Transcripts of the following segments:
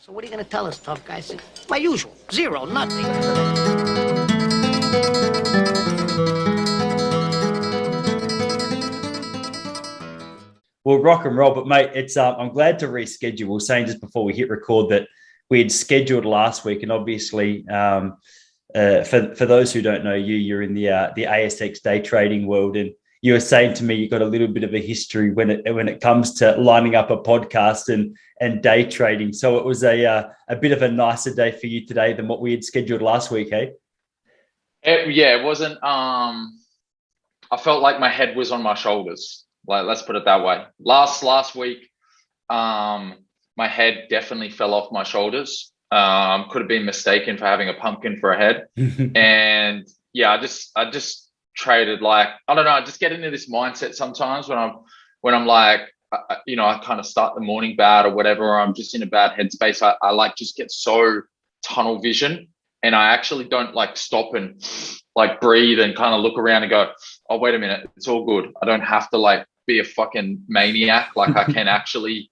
So what are you going to tell us, tough guy? I said, my usual. Zero, nothing. Well, rock and roll, but mate, it's I'm glad to reschedule. We were saying just before we hit record that we had scheduled last week, and obviously, for those who don't know you, you're in the ASX day trading world, and you were saying to me you got a little bit of a history when it comes to lining up a podcast and day trading. So it was a bit of a nicer day for you today than what we had scheduled last week, hey? It wasn't. I felt like my head was on my shoulders. Like, let's put it that way. Last week, my head definitely fell off my shoulders. Could have been mistaken for having a pumpkin for a head. And yeah, I just traded, like, I don't know, I just get into this mindset sometimes when I'm like, I kind of start the morning bad or whatever, or I'm just in a bad headspace. I like just get so tunnel vision, and I actually don't like stop and like breathe and kind of look around and go, oh, wait a minute, it's all good. I don't have to like be a fucking maniac. Like I can actually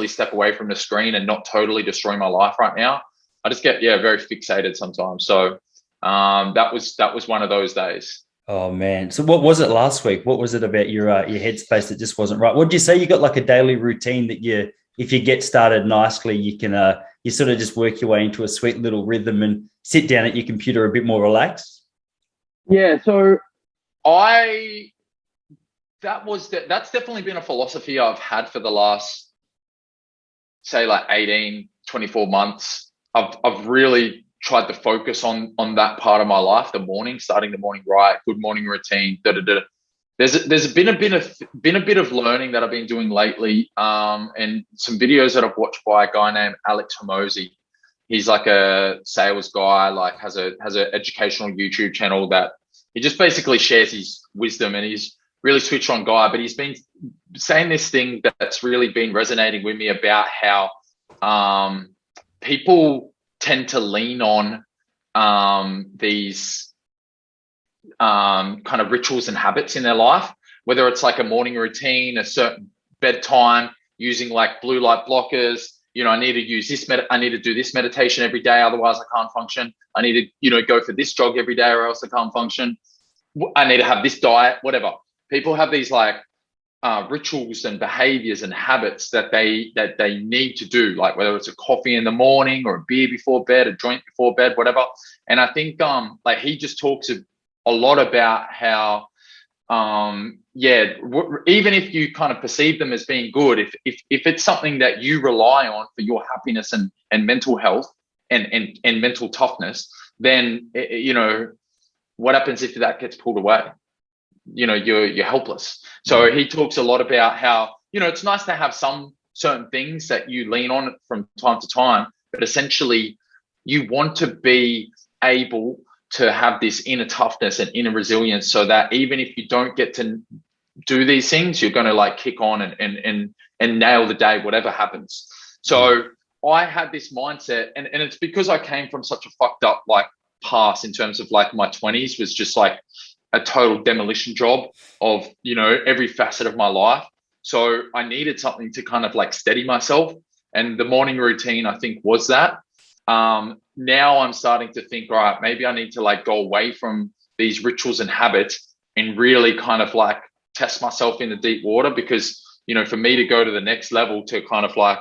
step away from the screen and not totally destroy my life right now. I just get very fixated sometimes. So that was one of those days. Oh man! So what was it last week? What was it about your headspace that just wasn't right? What did you say? You got like a daily routine that if you get started nicely, you can you sort of just work your way into a sweet little rhythm and sit down at your computer a bit more relaxed. Yeah. So that's definitely been a philosophy I've had for the last, say, like 18, 24 months. I've really tried to focus on that part of my life, the morning, starting the morning right, good morning routine. There's been a bit of learning that I've been doing lately, and some videos that I've watched by a guy named Alex Hormozi. He's like a sales guy, like has an educational YouTube channel that he just basically shares his wisdom, and he's really switched on guy. But he's been saying this thing that's really been resonating with me about how people tend to lean on these kind of rituals and habits in their life, whether it's like a morning routine, a certain bedtime, using like blue light blockers. I need to use this I need to do this meditation every day, otherwise I can't function. I need to, go for this jog every day or else I can't function. I need to have this diet, whatever. People have these like rituals and behaviors and habits that they need to do, like whether it's a coffee in the morning or a beer before bed, a joint before bed, whatever. And I think like he just talks a lot about how even if you kind of perceive them as being good, if it's something that you rely on for your happiness and mental health and mental toughness, then what happens if that gets pulled away? You're helpless. So he talks a lot about how, it's nice to have some certain things that you lean on from time to time, but essentially you want to be able to have this inner toughness and inner resilience, so that even if you don't get to do these things, you're going to like kick on and nail the day, whatever happens. So I had this mindset, and it's because I came from such a fucked up like past, in terms of like my 20s was just like a total demolition job of every facet of my life. So I needed something to kind of like steady myself, and the morning routine I think was that. Now I'm starting to think, all right, maybe I need to like go away from these rituals and habits and really kind of like test myself in the deep water, because for me to go to the next level, to kind of like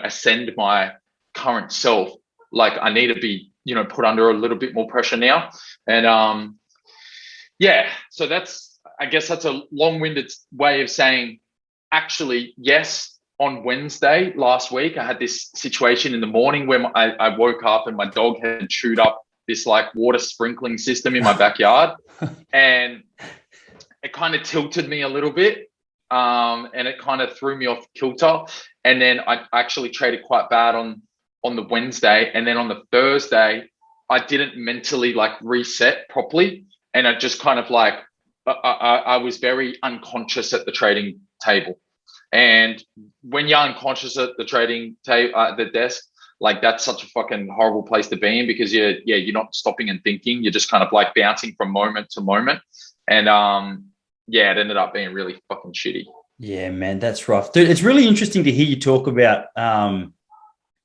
ascend my current self, like I need to be put under a little bit more pressure now. And so I guess that's a long-winded way of saying, actually, yes, on Wednesday last week, I had this situation in the morning where I woke up and my dog had chewed up this like water sprinkling system in my backyard, and it kind of tilted me a little bit, and it kind of threw me off kilter. And then I actually traded quite bad on the Wednesday, and then on the Thursday, I didn't mentally like reset properly, and I just kind of like I was very unconscious at the trading table. And when you're unconscious at the trading table, the desk, like that's such a fucking horrible place to be in, because you're not stopping and thinking. You're just kind of like bouncing from moment to moment. And it ended up being really fucking shitty. Yeah, man, that's rough, dude. It's really interesting to hear you talk about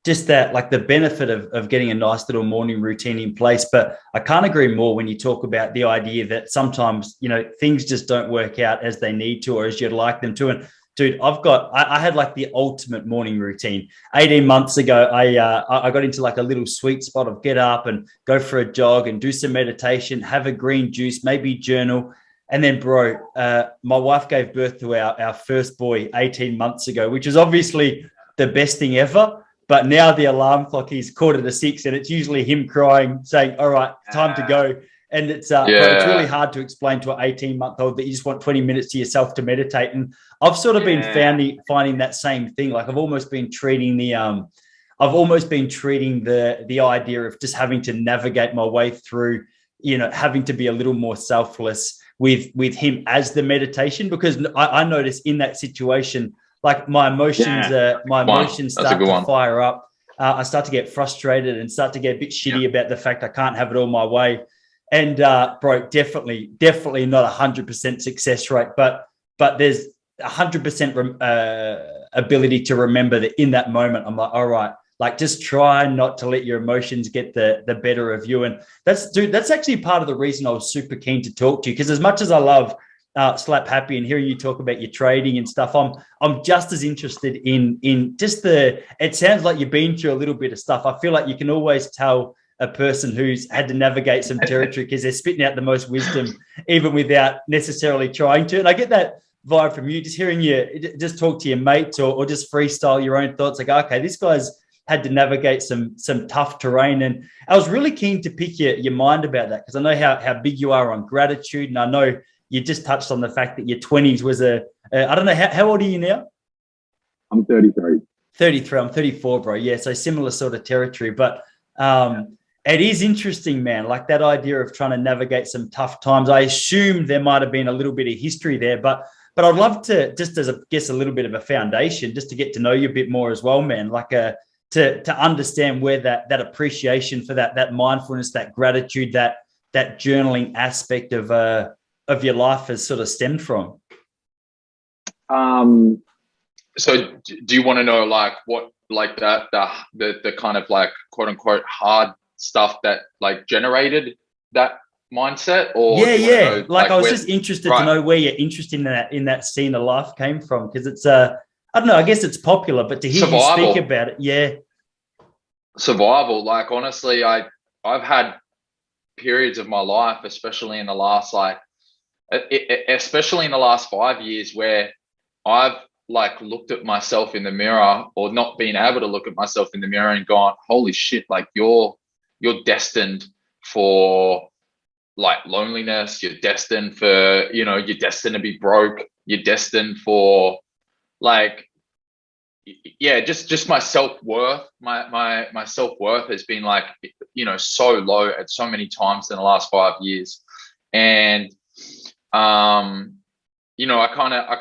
just that, like the benefit of getting a nice little morning routine in place. But I can't agree more when you talk about the idea that sometimes, things just don't work out as they need to or as you'd like them to. And dude, I had like the ultimate morning routine. 18 months ago, I got into like a little sweet spot of get up and go for a jog and do some meditation, have a green juice, maybe journal. And then, bro, my wife gave birth to our first boy 18 months ago, which is obviously the best thing ever. But now the alarm clock is 5:45, and it's usually him crying, saying, all right, time to go. And it's it's really hard to explain to an 18-month-old that you just want 20 minutes to yourself to meditate. And I've sort of been finding that same thing. Like I've almost been treating the idea of just having to navigate my way through, having to be a little more selfless with him as the meditation, because I notice in that situation, like my emotions start to fire up. I start to get frustrated and start to get a bit shitty about the fact I can't have it all my way. And bro, definitely not 100% success rate, but there's 100% ability to remember that in that moment, I'm like, all right, like just try not to let your emotions get the better of you. And that's actually part of the reason I was super keen to talk to you, because as much as I love Slap Happy and hearing you talk about your trading and stuff, I'm just as interested in just it sounds like you've been through a little bit of stuff. I feel like you can always tell a person who's had to navigate some territory because they're spitting out the most wisdom, even without necessarily trying to. And I get that vibe from you, just hearing you just talk to your mates or just freestyle your own thoughts. Like, okay, this guy's had to navigate some tough terrain. And I was really keen to pick your mind about that, because I know how big you are on gratitude. And I know you just touched on the fact that your 20s was I don't know, how old are you now? I'm 33. 33. I'm 34, bro. Yeah, so similar sort of territory. But it is interesting, man, like that idea of trying to navigate some tough times. I assume there might have been a little bit of history there, but I'd love to, just as a little bit of a foundation, just to get to know you a bit more as well, man, like to understand where that appreciation for that mindfulness, that gratitude, that journaling aspect of your life has sort of stemmed from. So do you want to know like what, like that, the kind of like quote unquote hard stuff that like generated that mindset? Or know, like I was just interested to know where your interest in that scene of life came from, because it's I don't know, I guess it's popular, but to hear you speak about it, survival. Like honestly, I've had periods of my life, especially in the last 5 years, where I've like looked at myself in the mirror, or not being able to look at myself in the mirror and gone, holy shit, like you're destined for like loneliness. You're destined for, you're destined to be broke. You're destined for like, just my self-worth. My self-worth has been like, so low at so many times in the last 5 years. And, I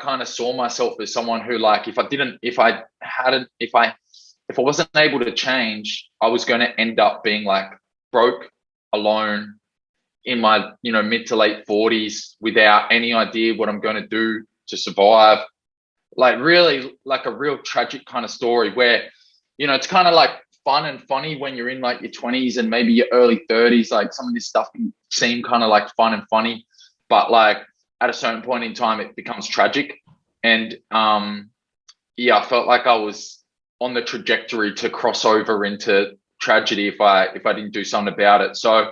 kind of saw myself as someone who, like, if I wasn't able to change, I was going to end up being like broke, alone, in my, mid to late 40s, without any idea what I'm going to do to survive. Like really like a real tragic kind of story where, it's kind of like fun and funny when you're in like your 20s and maybe your early 30s. Like some of this stuff can seem kind of like fun and funny, but like at a certain point in time, it becomes tragic. And I felt like I was on the trajectory to cross over into tragedy if I didn't do something about it. So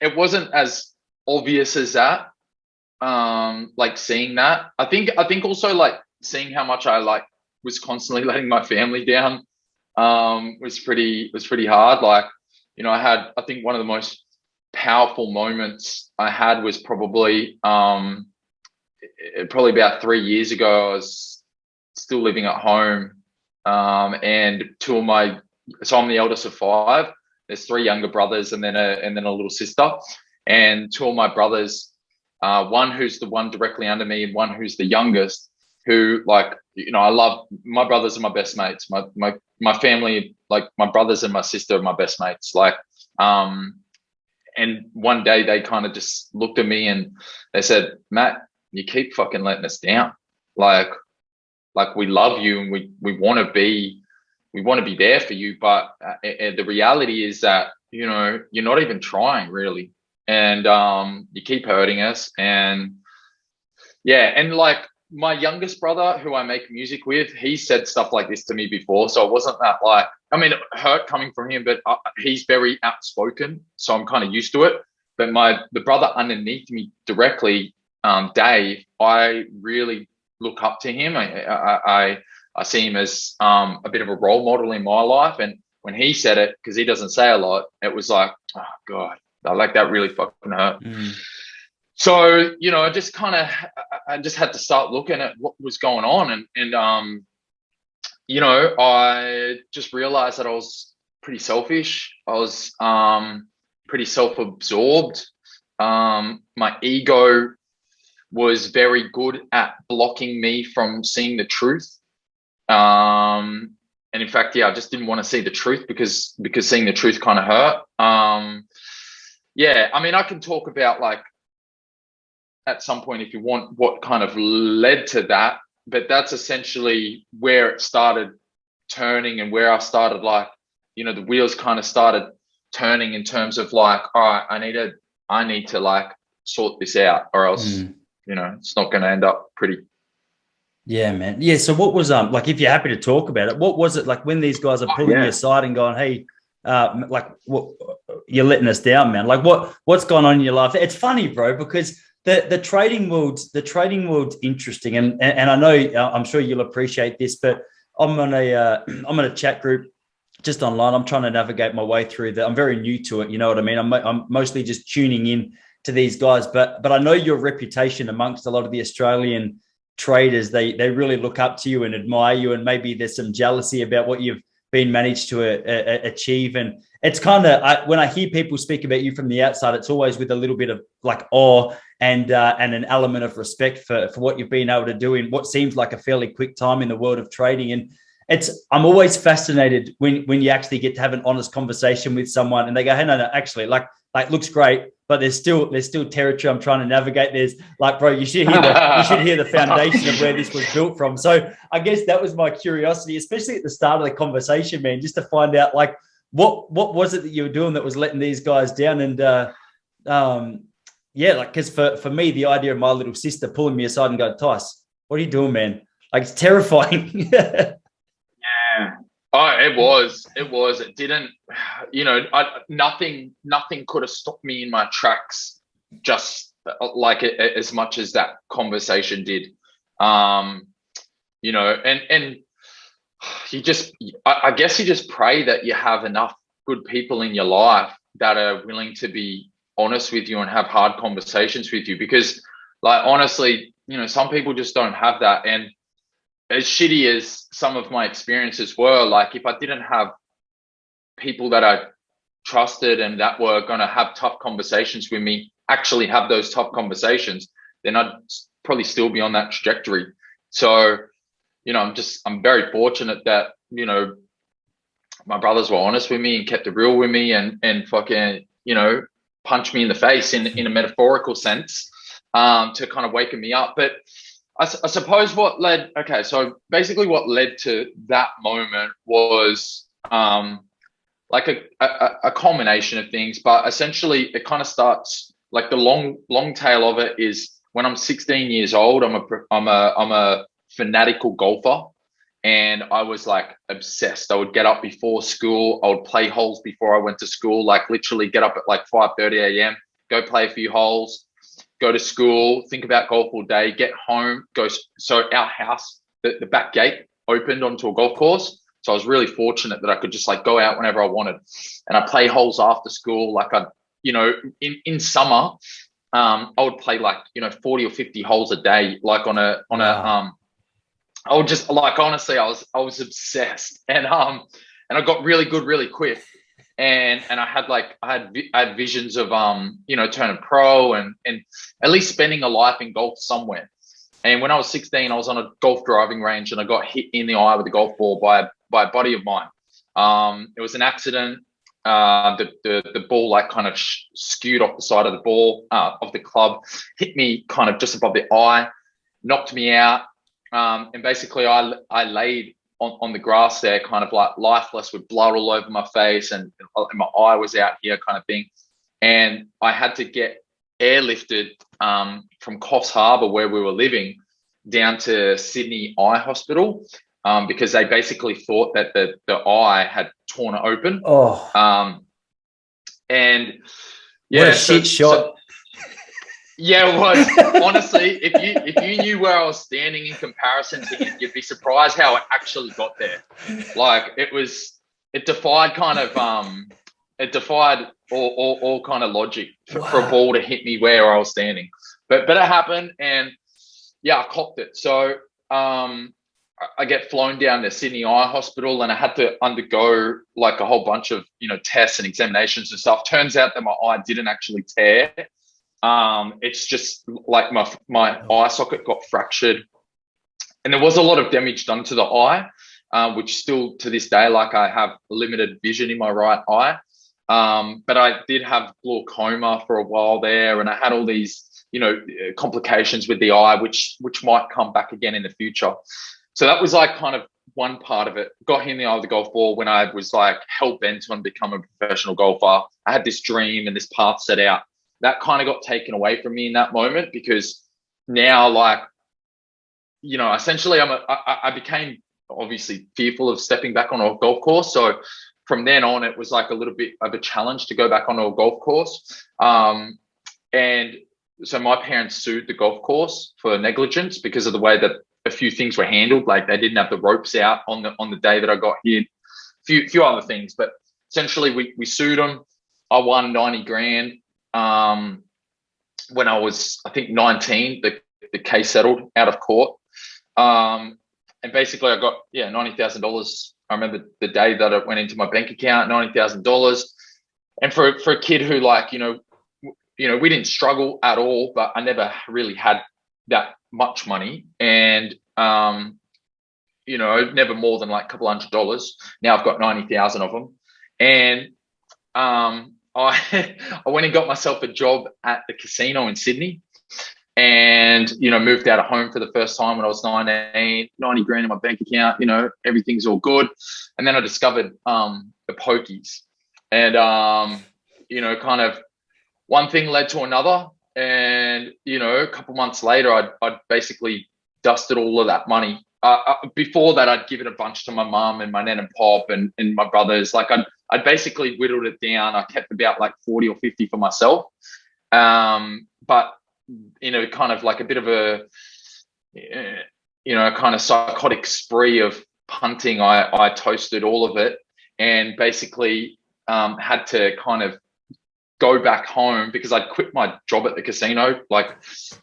it wasn't as obvious as that. Like seeing that, I think also like seeing how much I like was constantly letting my family down was pretty hard. Like, I think one of the most powerful moments I had was probably about 3 years ago. I was still living at home, and so I'm the eldest of 5. There's 3 younger brothers and then a little sister, and 2 of my brothers, one who's the one directly under me and one who's the youngest, who like, I love. My brothers are my best mates. My family, like my brothers and my sister are my best mates. Like, and one day they kind of just looked at me and they said, Matt, you keep fucking letting us down. Like we love you and we want to be we want to be there for you, but the reality is that, you know, you're not even trying really. And you keep hurting us. And yeah, and like my youngest brother who I make music with, he said stuff like this to me before. So it wasn't that like, I mean, it hurt coming from him, but he's very outspoken. So I'm kind of used to it. But the brother underneath me directly, Dave, I really look up to him. I see him as a bit of a role model in my life. And when he said it, because he doesn't say a lot, it was like, oh God, like that really fucking hurt. So, you know, I just had to start looking at what was going on. And you know, I just realized that I was pretty selfish. I was pretty self-absorbed. My ego was very good at blocking me from seeing the truth. And in fact, yeah, I just didn't want to see the truth because seeing the truth kind of hurt. Yeah, I mean, I can talk about like at some point if you want what kind of led to that, but that's essentially where it started turning and where I started, like, you know, the wheels kind of started turning in terms of like, all right, I need to like sort this out, or else, you know, it's not going to end up pretty. Yeah, man. Yeah. So what was like, if you're happy to talk about it, what was it like when these guys are pulling you aside and going, hey, like what, you're letting us down, man? Like what's going on in your life? It's funny, bro, because the trading world's interesting, and I know I'm sure you'll appreciate this, but I'm on a chat group just online. I'm trying to navigate my way through that. I'm very new to it. You know what I mean? I'm mostly just tuning in to these guys, but I know your reputation amongst a lot of the Australian traders. They really look up to you and admire you, and maybe there's some jealousy about what you've been managed to achieve. And it's kind of, when I hear people speak about you from the outside, it's always with a little bit of like awe and an element of respect for what you've been able to do in what seems like a fairly quick time in the world of trading. And I'm always fascinated when you actually get to have an honest conversation with someone and they go, hey, no, actually, like looks great, but there's still territory I'm trying to navigate. There's like, bro, you should hear the foundation of where this was built from. So I guess that was my curiosity, especially at the start of the conversation, man, just to find out like what was it that you were doing that was letting these guys down. And yeah, like, because for me, the idea of my little sister pulling me aside and going, Tice, what are you doing, man? Like, it's terrifying. Yeah. Oh, it didn't, you know, nothing could have stopped me in my tracks, just like as much as that conversation did. You know, and you just, I guess you just pray that you have enough good people in your life that are willing to be honest with you and have hard conversations with you, because like, honestly, you know, some people just don't have that. And as shitty as some of my experiences were, like if I didn't have people that I trusted and that were going to have tough conversations with me, actually have those tough conversations, then I'd probably still be on that trajectory. So, you know, I'm very fortunate that, you know, my brothers were honest with me and kept it real with me and fucking, you know, punched me in the face in a metaphorical sense, to kind of waken me up. But I suppose what led to that moment was like a culmination of things, but essentially it kind of starts like the long tail of it is when I'm 16 years old. I'm a fanatical golfer, and I was like obsessed. I would get up before school. I would play holes before I went to school, like literally get up at like 5:30 a.m., go play a few holes, go to school, think about golf all day, get home, so our house, the back gate opened onto a golf course. So I was really fortunate that I could just like go out whenever I wanted, and I play holes after school. Like you know, in summer, I would play like, you know, 40 or 50 holes a day, like I would just like, honestly, I was obsessed, and I got really good really quick. And I had visions of, you know, turning pro and at least spending a life in golf somewhere. And when I was 16, I was on a golf driving range and I got hit in the eye with a golf ball by a buddy of mine. It was an accident. The ball like kind of skewed off the side of the ball, of the club, hit me kind of just above the eye, knocked me out. And basically I laid on the grass there, kind of like lifeless with blood all over my face, and my eye was out here kind of thing. And I had to get airlifted from Coffs Harbour, where we were living, down to Sydney Eye Hospital because they basically thought that the eye had torn open. And yeah, what a shit shot. Yeah, it was. Honestly, if you knew where I was standing in comparison to him, you'd be surprised how I actually got there. Like it defied all kind of logic for a ball to hit me where I was standing. But it happened, and yeah, I copped it. So I get flown down to Sydney Eye Hospital, and I had to undergo like a whole bunch of tests and examinations and stuff. Turns out that my eye didn't actually tear. It's just like my eye socket got fractured, and there was a lot of damage done to the eye, which still to this day, like I have limited vision in my right eye. But I did have glaucoma for a while there, and I had all these, complications with the eye, which might come back again in the future. So that was like kind of one part of it. Got hit in the eye of the golf ball when I was like hell bent on becoming a professional golfer. I had this dream and this path set out. That kind of got taken away from me in that moment, because now, like, essentially I became obviously fearful of stepping back on a golf course. So from then on, it was like a little bit of a challenge to go back onto a golf course. And so my parents sued the golf course for negligence because of the way that a few things were handled. Like they didn't have the ropes out on the day that I got hit, few other things. But essentially we sued them. I won 90 grand. When I was, I think 19, the case settled out of court. And basically I got, $90,000. I remember the day that it went into my bank account, $90,000. And for a kid who we didn't struggle at all, but I never really had that much money. And, never more than like a couple $100. Now I've got 90,000 of them. And, I went and got myself a job at the casino in Sydney, and, moved out of home for the first time when I was 19, 90 grand in my bank account, everything's all good. And then I discovered the pokies, and, kind of one thing led to another. And, a couple months later, I'd basically dusted all of that money. Before that, I'd given a bunch to my mum and my nan and pop and my brothers. Like I'd basically whittled it down. I kept about like 40 or 50 for myself. But, kind of like a bit of a, kind of psychotic spree of punting. I toasted all of it, and basically had to kind of go back home because I'd quit my job at the casino. Like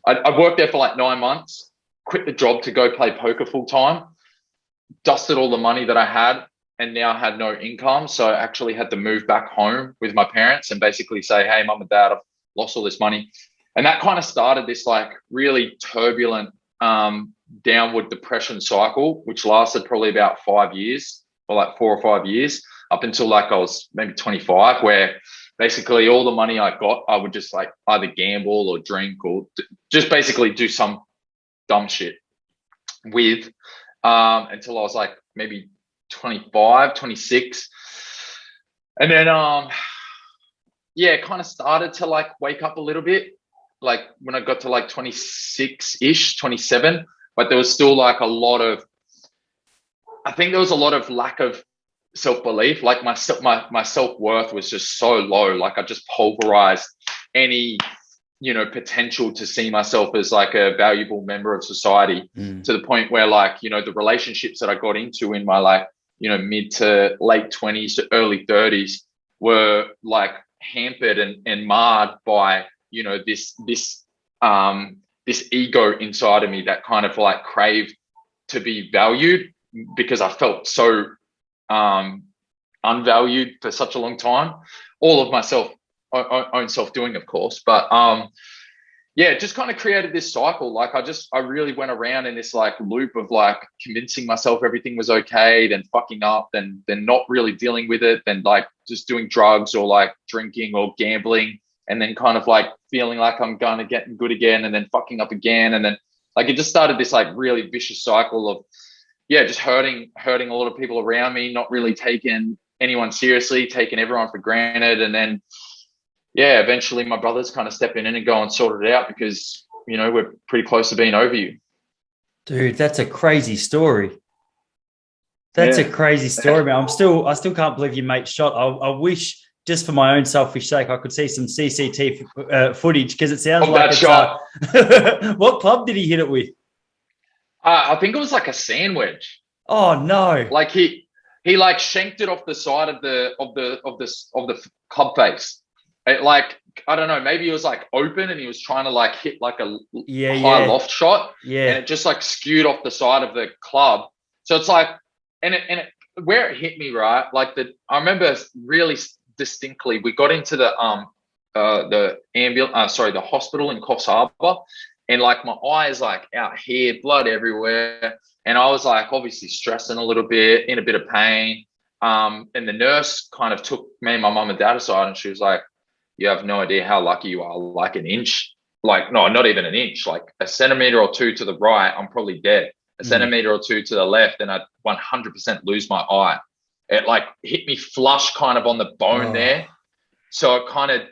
I worked there for like 9 months, quit the job to go play poker full time, dusted all the money that I had, and now had no income. So I actually had to move back home with my parents and basically say, hey, mum and dad, I've lost all this money. And that kind of started this like really turbulent downward depression cycle, which lasted probably about 5 years, or like 4 or 5 years, up until like I was maybe 25, where basically all the money I got, I would just like either gamble or drink or just basically do some dumb shit with, until I was like maybe 25, 26. And then, it kind of started to like wake up a little bit, like when I got to like 26-ish, 27, but there was still like I think there was a lot of lack of self-belief. Like my self-worth was just so low. Like I just pulverized any, potential to see myself as like a valuable member of society, to the point where like, the relationships that I got into in my like, mid to late 20s to early 30s were like hampered and marred by, this ego inside of me that kind of like craved to be valued, because I felt so unvalued for such a long time. All of myself own self-doing, of course, but it just kind of created this cycle. Like I really went around in this like loop of like convincing myself everything was okay, then fucking up, then not really dealing with it, then like just doing drugs or like drinking or gambling, and then kind of like feeling like I'm gonna get good again, and then fucking up again, and then like it just started this like really vicious cycle of just hurting a lot of people around me, not really taking anyone seriously, taking everyone for granted. And then, eventually my brother's kind of stepping in and go and sort it out because, we're pretty close to being over you. Dude, that's a crazy story. That's a crazy story, man. I still can't believe your mate shot. I wish, just for my own selfish sake, I could see some CCTV footage because it sounds like it's shot. What club did he hit it with? I think it was like a sand wedge. Oh no! Like he like shanked it off the side of the club face. I don't know, maybe it was like open and he was trying to like hit like a high loft shot. Yeah. And it just like skewed off the side of the club. So it's like, and where it hit me, right? Like I remember really distinctly, we got into the hospital in Coffs Harbour, and like my eyes like out here, blood everywhere. And I was like obviously stressing a little bit, in a bit of pain. And the nurse kind of took me and my mum and dad aside and she was like, you have no idea how lucky you are. Like an inch, like, no, not even an inch, like a centimeter or two to the right, I'm probably dead. A centimeter or two to the left, and I'd 100% lose my eye. It like hit me flush kind of on the bone there. So it kind of,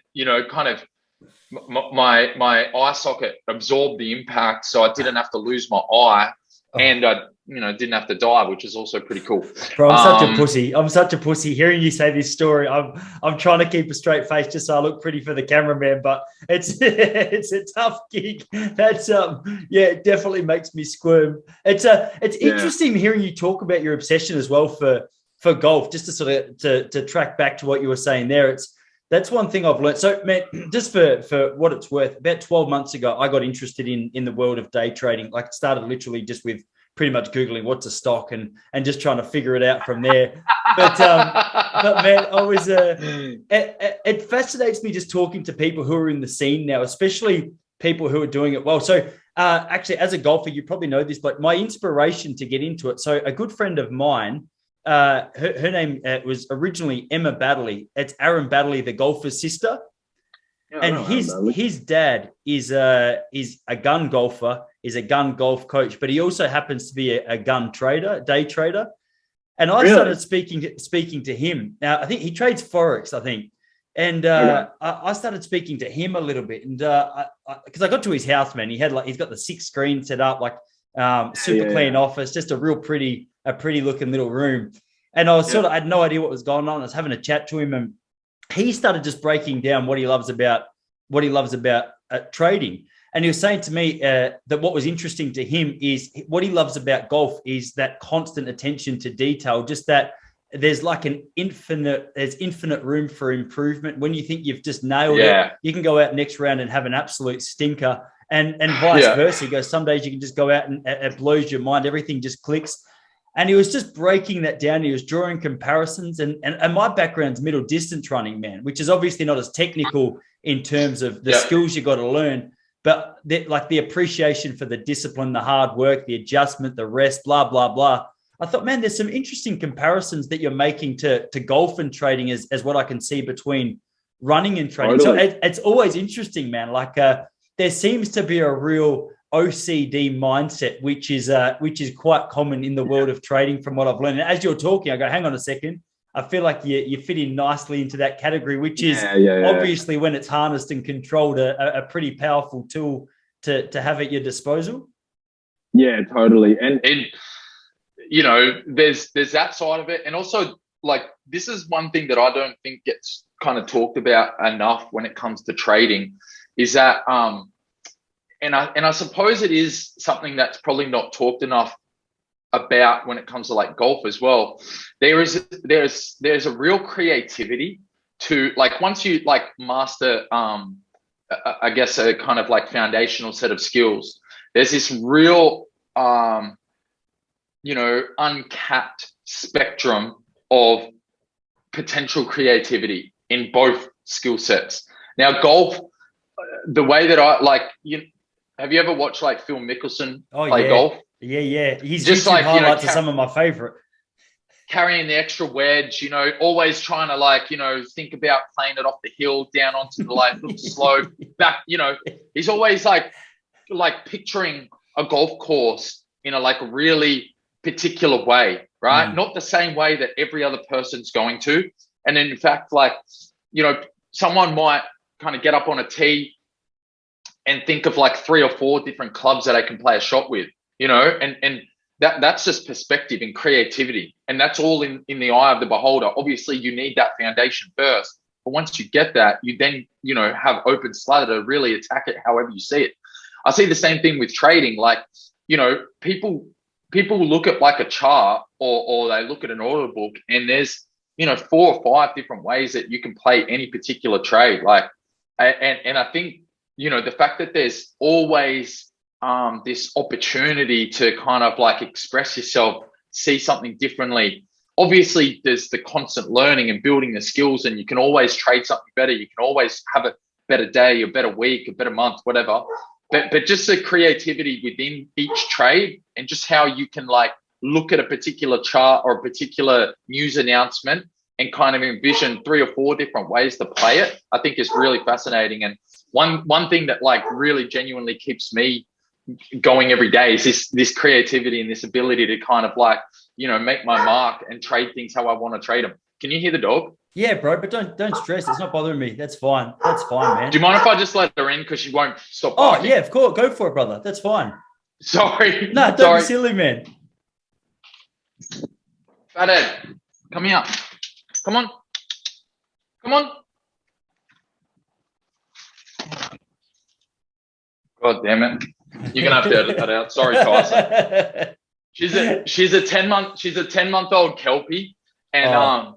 my eye socket absorbed the impact. So I didn't have to lose my eye. And I, didn't have to die, which is also pretty cool. Bro, I'm such a pussy. I'm such a pussy. Hearing you say this story, I'm trying to keep a straight face just so I look pretty for the cameraman, but it's a tough gig. That's it definitely makes me squirm. It's interesting hearing you talk about your obsession as well for golf, just to sort of to track back to what you were saying there. That's one thing I've learned. So, man, just for what it's worth, about 12 months ago, I got interested in the world of day trading. Like, it started literally just with pretty much Googling what's a stock and just trying to figure it out from there. But man, I was it fascinates me just talking to people who are in the scene now, especially people who are doing it well. So, actually, as a golfer, you probably know this, but my inspiration to get into it. So, a good friend of mine. Her name was originally Emma Baddeley. It's Aaron Baddeley, the golfer's sister, and his dad is a gun golfer, is a gun golf coach, but he also happens to be a gun trader, day trader. And I started speaking to him. Now I think he trades forex, I think, and I started speaking to him a little bit, and because I got to his house, man, he's got the 6 screens set up, like super clean office, just a pretty looking little room. And I was I had no idea what was going on. I was having a chat to him, and he started just breaking down what he loves about trading. And he was saying to me that what was interesting to him is what he loves about golf is that constant attention to detail, just that there's like infinite room for improvement. When you think you've just nailed it, you can go out next round and have an absolute stinker. And vice versa. He goes, some days you can just go out and it blows your mind. Everything just clicks. And he was just breaking that down. He was drawing comparisons. And my background's middle distance running, man, which is obviously not as technical in terms of the skills you got to learn, but the appreciation for the discipline, the hard work, the adjustment, the rest, blah, blah, blah. I thought, man, there's some interesting comparisons that you're making to golf and trading as what I can see between running and trading. Totally. So it's always interesting, man. Like there seems to be a real OCD mindset, which is quite common in the world of trading from what I've learned. And as you're talking, I go, hang on a second. I feel like you fit in nicely into that category, which is obviously when it's harnessed and controlled a pretty powerful tool to have at your disposal. Yeah, totally. And there's that side of it. And also, like, this is one thing that I don't think gets kind of talked about enough when it comes to trading is that, and I suppose it is something that's probably not talked enough about when it comes to like golf as well. There's a real creativity to, like, once you like master, I guess a kind of like foundational set of skills, there's this real, uncapped spectrum of potential creativity in both skill sets. Now, golf, the way that I like, have you ever watched like Phil Mickelson play golf? Yeah. He's just like highlights are some of my favorite. Carrying the extra wedge, always trying to like, think about playing it off the hill down onto the like little slope back. He's always like picturing a golf course in a like really particular way, right? Not the same way that every other person's going to. And in fact, like, someone might kind of get up on a tee and think of like 3 or 4 different clubs that I can play a shot with, and that's just perspective and creativity. And that's all in the eye of the beholder. Obviously, you need that foundation first. But once you get that, you then, have open slather to really attack it however you see it. I see the same thing with trading. Like, people look at like a chart or they look at an order book, and there's, 4 or 5 different ways that you can play any particular trade. Like, and I think, the fact that there's always this opportunity to kind of like express yourself, see something differently. Obviously, there's the constant learning and building the skills, and you can always trade something better. You can always have a better day, a better week, a better month, whatever. But just the creativity within each trade, and just how you can like look at a particular chart or a particular news announcement and kind of envision 3 or 4 different ways to play it, I think is really fascinating. And one thing that like really genuinely keeps me going every day is this creativity and this ability to kind of like, make my mark and trade things how I want to trade them. Can you hear the dog? Yeah, bro, but don't stress. It's not bothering me. That's fine. That's fine, man. Do you mind if I just let her in because she won't stop Oh, barking? yeah, of course. Go for it, brother. That's fine. Sorry. No, don't be silly, man. Fathead, come here. Come on. Come on. God damn it. You're gonna have to edit that out. Sorry, Tyson. She's a 10-month-old Kelpie, and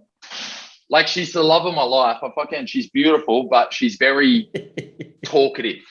like she's the love of my life. She's beautiful, but she's very talkative.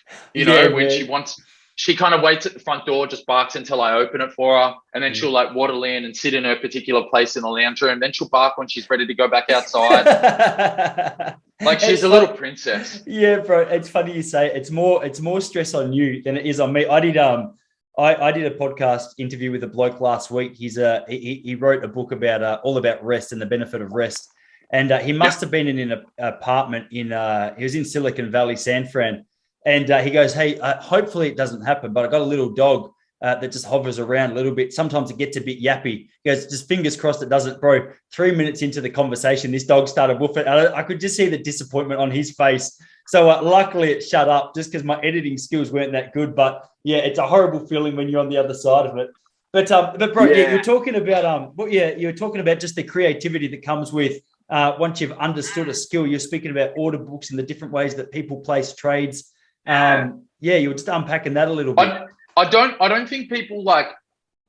She kind of waits at the front door, just barks until I open it for her, and then she'll like waddle in and sit in her particular place in the lounge room. Then she'll bark when she's ready to go back outside. Like she's a little princess. Yeah, bro. It's funny you say it. It's more stress on you than it is on me. I did a podcast interview with a bloke last week. He wrote a book about all about rest and the benefit of rest. And he must have been in an apartment he was in Silicon Valley, San Fran. And he goes, hey, hopefully it doesn't happen, but I got a little dog that just hovers around a little bit. Sometimes it gets a bit yappy. He goes, just fingers crossed it doesn't, bro. 3 minutes into the conversation, this dog started woofing. I could just see the disappointment on his face. So luckily it shut up just because my editing skills weren't that good. But yeah, it's a horrible feeling when you're on the other side of it. But bro, yeah, you're talking about you're talking about just the creativity that comes with once you've understood a skill. You're speaking about order books and the different ways that people place trades. You were just unpacking that a little bit. I don't think people like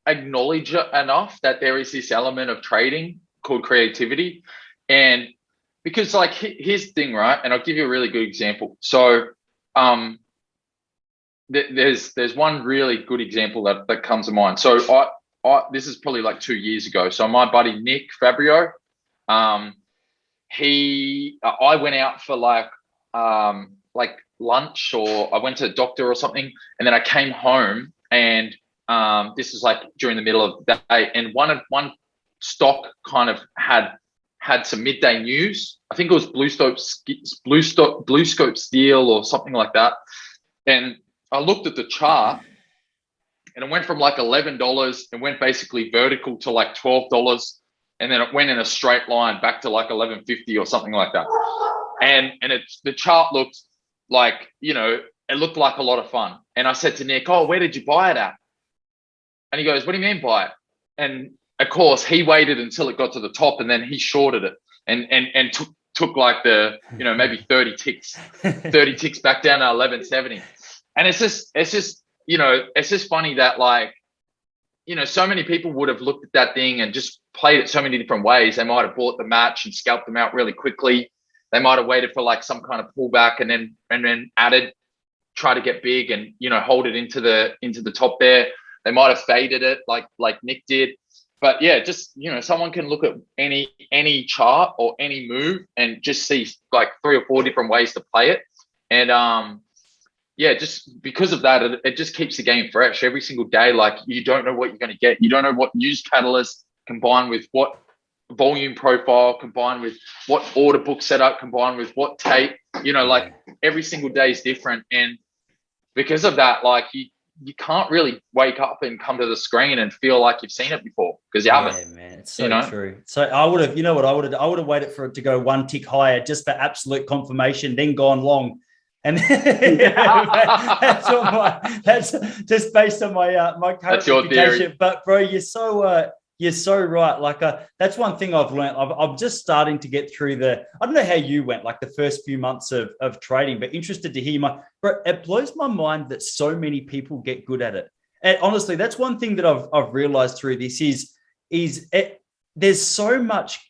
acknowledge it enough that there is this element of trading called creativity. And because like here's the thing, right? And I'll give you a really good example. So there's one really good example that comes to mind. So I this is probably like 2 years ago. So my buddy Nick Fabrio, I went out for like lunch, or I went to the doctor or something, and then I came home, and this is like during the middle of the day, and one stock kind of had some midday news. I think it was BlueScope Steel or something like that. And I looked at the chart, and it went from like $11 and went basically vertical to like $12, and then it went in a straight line back to like $11.50 or something like that. And the chart looked like, it looked like a lot of fun. And I said to Nick, oh, where did you buy it at? And he goes, what do you mean buy it? And of course he waited until it got to the top, and then he shorted it and took like the, maybe 30 ticks back down to 11.70. And it's just funny that like, so many people would have looked at that thing and just played it so many different ways. They might have bought the match and scalped them out really quickly. They might have waited for like some kind of pullback and then try to get big and, hold it into the top there. They might have faded it like Nick did. But yeah, just, someone can look at any chart or any move and just see like 3 or 4 different ways to play it. And just because of that, it just keeps the game fresh every single day. Like you don't know what you're going to get. You don't know what news catalyst combined with what volume profile, combined with what order book setup, combined with what tape, like every single day is different. And because of that, like you can't really wake up and come to the screen and feel like you've seen it before because you haven't. Yeah, man, it's so true. So I would have, you know what, I would have waited for it to go one tick higher just for absolute confirmation, then gone long. And that's just based on my my current that's your education. theory. But bro, you're so right. Like that's one thing I've learned. I'm just starting to get through I don't know how you went, like the first few months of trading, but interested to hear bro, it blows my mind that so many people get good at it. And honestly, that's one thing that I've realized through this there's so much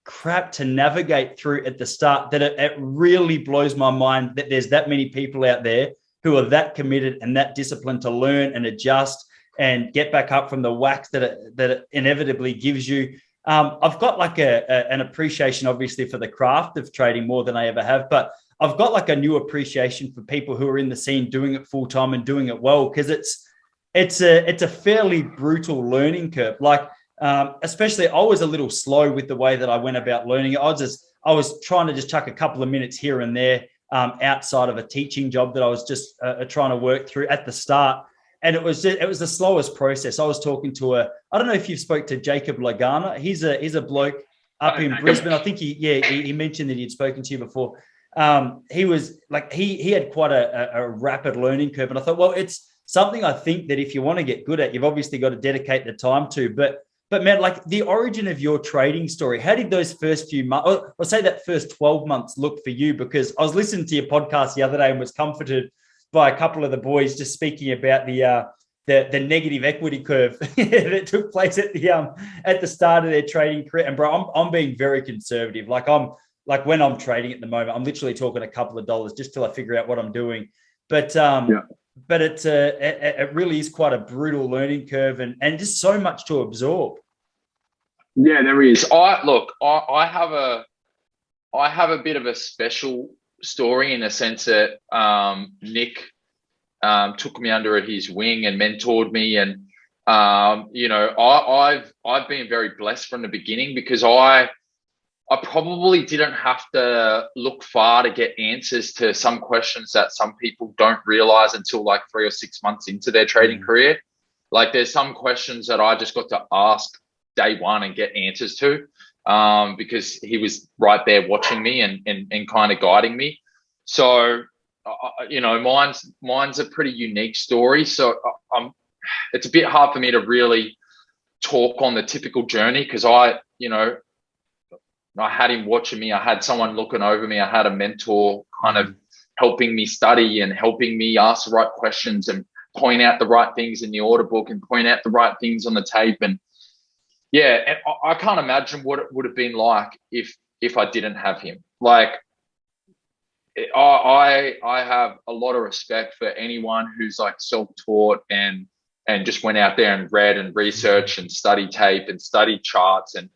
crap to navigate through at the start that it really blows my mind that there's that many people out there who are that committed and that disciplined to learn and adjust and get back up from the whacks that it inevitably gives you. I've got like an appreciation, obviously, for the craft of trading more than I ever have, but I've got like a new appreciation for people who are in the scene doing it full time and doing it well, because it's a fairly brutal learning curve. Like, especially I was a little slow with the way that I went about learning it. I was trying to just chuck a couple of minutes here and there outside of a teaching job that I was just trying to work through at the start. And it was the slowest process. I was talking to I don't know if you've spoke to Jacob Lagana. He's a bloke up in Brisbane. I think he mentioned that he'd spoken to you before. He was like, he had quite a rapid learning curve. And I thought, well, it's something I think that if you want to get good at, you've obviously got to dedicate the time to. But man, like the origin of your trading story, how did those first few months, or say that first 12 months look for you? Because I was listening to your podcast the other day and was comforted by a couple of the boys just speaking about the negative equity curve that took place at the start of their trading career. And bro, I'm being very conservative. Like when I'm trading at the moment, I'm literally talking a couple of dollars just till I figure out what I'm doing. But but it really is quite a brutal learning curve and just so much to absorb. Yeah, there is. I have a bit of a special story in the sense that Nick took me under his wing and mentored me, and I've been very blessed from the beginning because I probably didn't have to look far to get answers to some questions that some people don't realize until like 3 or 6 months into their trading career. Like there's some questions that I just got to ask day one and get answers to because he was right there watching me and kind of guiding me. So, mine's a pretty unique story. So it's a bit hard for me to really talk on the typical journey because I had him watching me. I had someone looking over me. I had a mentor kind of helping me study and helping me ask the right questions and point out the right things in the order book and point out the right things on the tape. And and I can't imagine what it would have been like if I didn't have him. Like I have a lot of respect for anyone who's like self-taught and just went out there and read and researched and studied tape and studied charts. And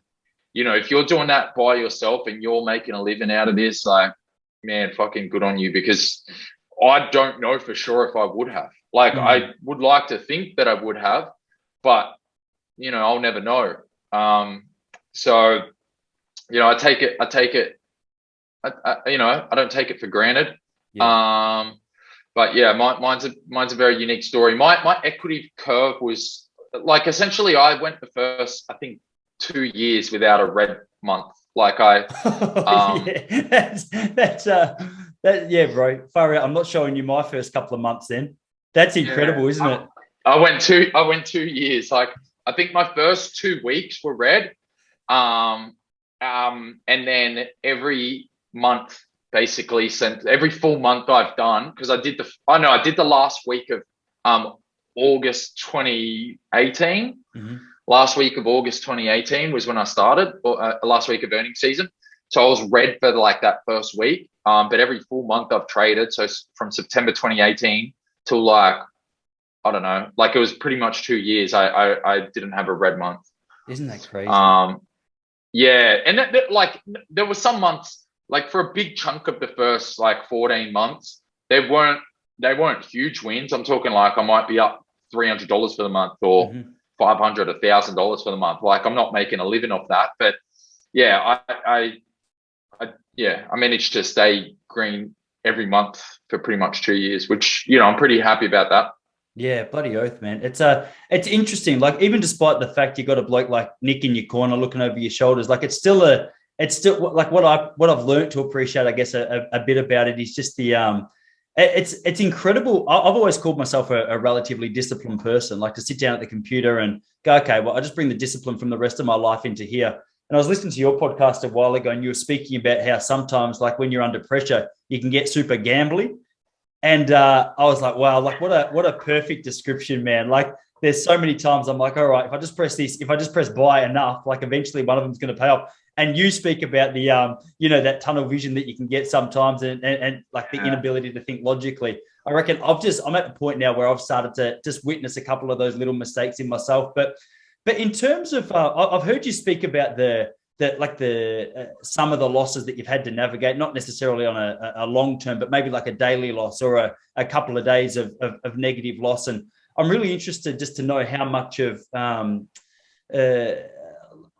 if you're doing that by yourself and you're making a living out of this, like, man, fucking good on you, because I don't know for sure if I would have. Like, I would like to think that I would have, but, I'll never know. So, I take it, I don't take it for granted. Yeah. But yeah, mine's a very unique story. My equity curve was like, essentially I went the first, I think, 2 years without a red month. Like yeah, bro. Far out. I'm not showing you my first couple of months then. That's incredible, isn't it? I went 2 years. Like I think my first 2 weeks were red. And then every month, basically, since every full month I've done, because I did the last week of August 2018. Last week of August 2018 was when I started, last week of earnings season. So I was red for like that first week. But every full month I've traded. So from September 2018 till like, I don't know, like it was pretty much 2 years. I didn't have a red month. Isn't that crazy? Yeah. And like there were some months, like for a big chunk of the first like 14 months, they weren't huge wins. I'm talking like I might be up $300 for the month or $500, $1,000 for the month. Like I'm not making a living off that, but yeah, I managed to stay green every month for pretty much 2 years, which, I'm pretty happy about that. Yeah, bloody oath, man. It's interesting. Like, even despite the fact you got a bloke like Nick in your corner looking over your shoulders, like it's still like what I've learned to appreciate, I guess, a bit about it is just it's incredible. I've always called myself a relatively disciplined person, like to sit down at the computer and go, okay, well, I just bring the discipline from the rest of my life into here. And I was listening to your podcast a while ago, and you were speaking about how sometimes, like when you're under pressure, you can get super gambly. And I was like, wow, like what a perfect description, man. Like, there's so many times I'm like, all right, if I just press buy enough, like eventually one of them's going to pay off. And you speak about the that tunnel vision that you can get sometimes, and like the inability to think logically. I reckon I'm at the point now where I've started to just witness a couple of those little mistakes in myself. But in terms of, I've heard you speak about some of the losses that you've had to navigate, not necessarily on a long term, but maybe like a daily loss or a couple of days of negative loss. And I'm really interested just to know how much of,